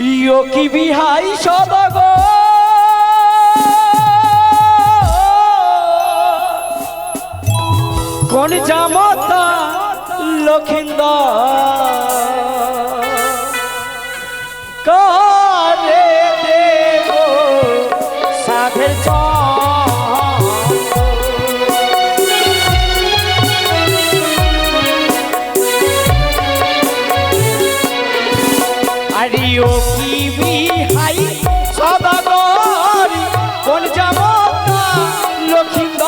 ইয়ো কি বিহাই সদাগ কোন জামতা লখিন্দর কারে দেব সাধের আরিও কি বিহাই সদাগর কোন জামতা লখিন্দর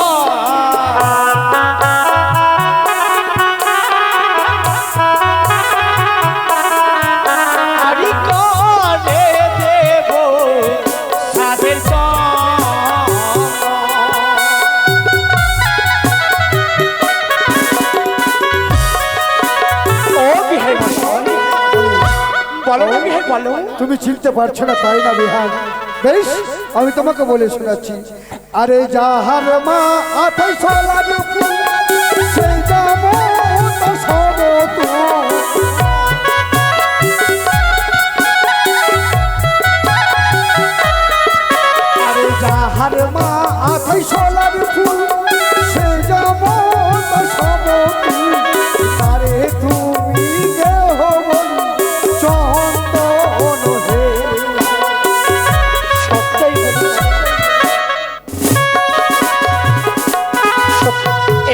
তুমি চিনতে পারছো না তাই না বিহান? বেশ, আমি তোমাকে বলে শোনাচ্ছি। আরে যাহার মা আঠাই সালার ফুল সেই জামতা সমতু আরে যাহার মা আঠাই সালার ফুল সেই জামতা সমতু আরে তুমি দেহ বলি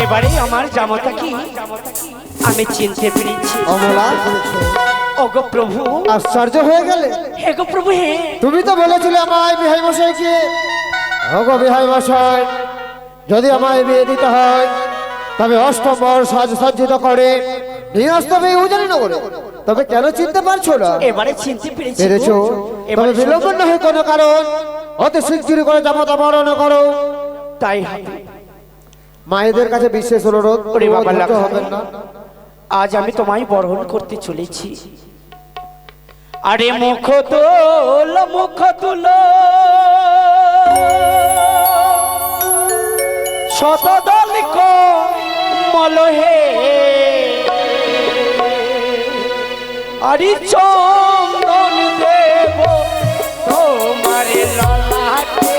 এবারে আমার জামাতা কি আমি চিনতে পেরেছি। ওগো প্রভু, আশ্চর্য হয়ে গেলে? হে গো প্রভু, হে তুমি তো বলেছিলে আমায় বিহাই মশাইকে। ওগো বিহাই মশাই, যদি আমায় বিয়ে দিতে হয় তবে অষ্টমবর সাজসজ্জিত করে নিয়ে আসতে হবে উজানি নগরে। তবে কেন চিনতে পারছো না? এবারে চিনতে পেরেছি। পেরেছো? তবে বিলম্ব না হয় কোনো কারণ অতি শীঘ্র করে জামাতা বরণ করো। তাই হবে। মায়েদের কাছে বিশেষ অনুরোধ হবেন না। আজ আমি তোমায় বরণ করতে চলেছি। আরে মুখ তুল শতদল কমল হে আরে চন্দন দেব তোমারে ললাটে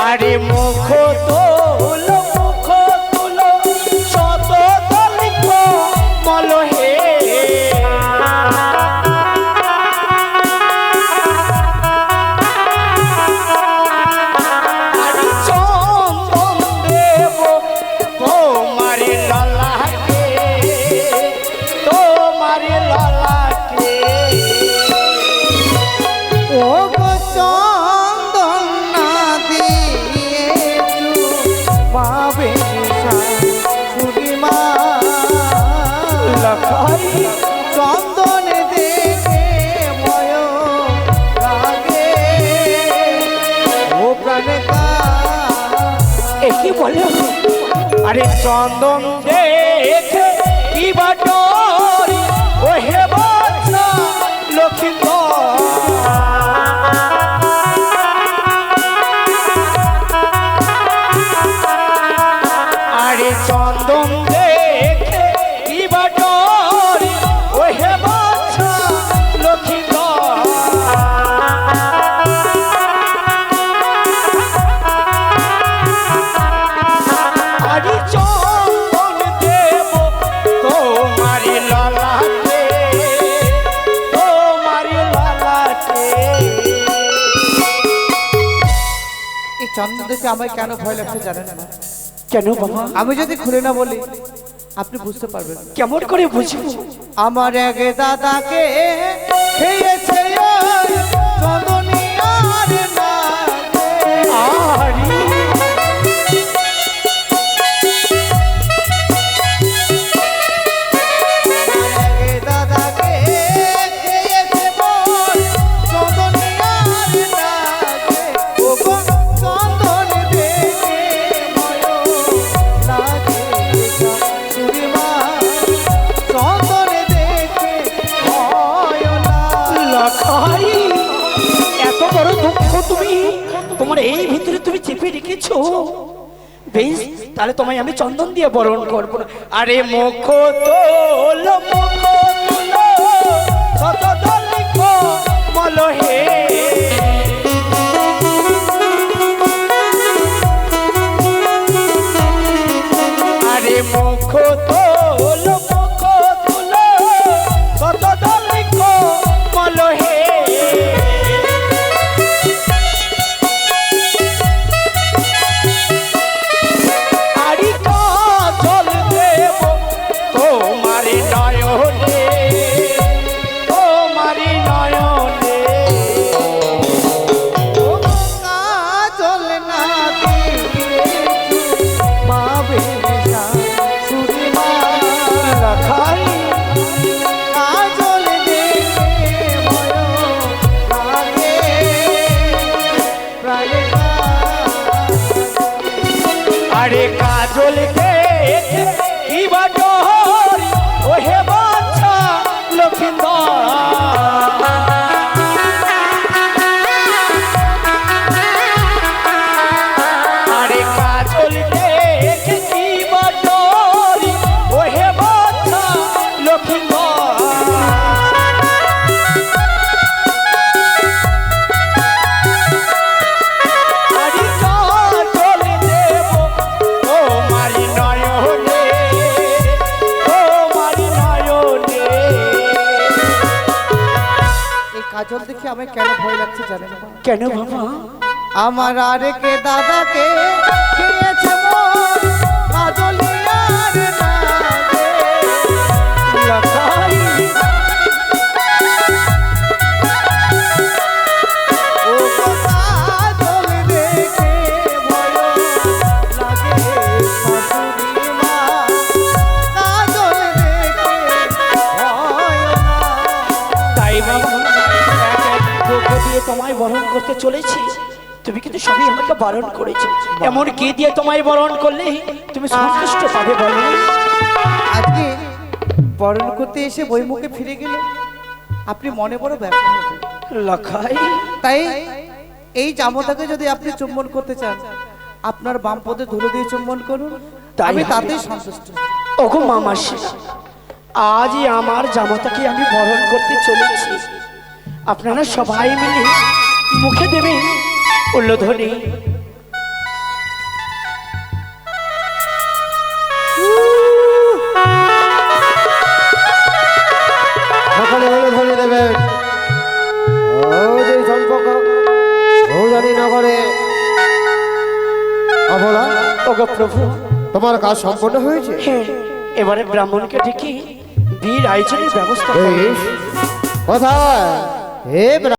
আরে মুখ তুল শত দলিক মল হে আরে চন্দন দেব তোমারে ললাটে তোমারে ললাটে ও গো চন্দন না দিয়ে পাবে সুরিমা লখাই চন্দন দেখে ময় লাগে ও প্রাণতা। কি বলে? আরে চন্দন দেখে কি বাটর ও হে বাচ্চা লক্ষ্মীন্দর আরে চন্দন দেখে কি বাটর ও হে বাচ্চা লক্ষ্মীন্দর আরে চন্দন দেব তোমারে ললাটে তোমারে ললাটে। এই চন্দন দেখে আমায় কেন ভয় লাগছে জানেন না? কেন বাবা? আমি যদি খুলে না বলি আপনি বুঝতে পারবেন। কেমন করে বুঝবো? আমার এক দাদাকে খেয়েছে চন্দনিয়ার নাগে। দাদাকে খেয়েছে বল চন্দনিয়ার নাগে। ও গো চন্দন দেখে ময় লাগে সুরিমা চন্দন দেখে ভয় লাগে। আমার এই ভিতরে তুমি চেপে রেখেছো। বেশ, তাহলে তোমায় আমি চন্দন দিয়ে বরণ করবো। আরে মুখ তোল কত দলিক মলহে, আরে মুখ তোল কত দলিক মলহে, আরি কাজল দেব তোমারি নয়নে, তোমারি নয়নে, কাজল না দিলে পাবে সুরিমা রাখাই কাজল দেখে ভয় লাগে প্রাণে আরে কাজল দেখে কি বাটর ওহে বাচ্চা লক্ষিন্দর, আরে কাজল দেখে কি বাটর ওহে বাচ্চা লক্ষিন্দর, আরে কাজল দেব তোমারি নয়নে, তোমারি নয়নে। এই কাজল দেখে আমার কেন ভয় লাগছে জানেন না? কেন বাবা? আমার আরেকে দাদাকে খেয়েছে মন কাজলিয়ার নাগে। লাখাই ও কাজল দেখে ভয় লাগে শাশুড়ি মা, কাজল দেখে ভয় না। তাই বাবা, এক এক দুঃখ দিয়ে তোমায় বরণ করতে চলেছি। তুমি কিন্তু সবই আমাকে বারণ করেছো। এমন কি দিয়ে তোমায় বরণ করলে তুমি সন্তুষ্ট পাবে বলো? আজকে বরণ করতে এসে বইমুখে ফিরে গেলে আপনি মনে বড় ব্যথা হবে। লাখাই তাই এই জামতাকে যদি আপনি চুম্বন করতে চান, আপনার বাম পদে ধুলো দিয়ে চুম্বন করুন, তাই আমি হবে। তাতেই সন্তুষ্ট। ওগো মামাসি, আজই আমার জামাতাকে আমি বরণ করতে চলেছি। আপনারা সবাই মিলে মুখে দেবেন উল্লোধ্বনি। সকালে হলে ধরে দেবেন। ও যে সম্পর্ক ও জানি নগরে অবলা, ওগো প্রভু, তোমার কাজ সম্পন্ন হয়েছে। হ্যাঁ, এবারে ব্রাহ্মণকে ডেকে বীর আয়োজনের ব্যবস্থা করুন। কোথায়? হে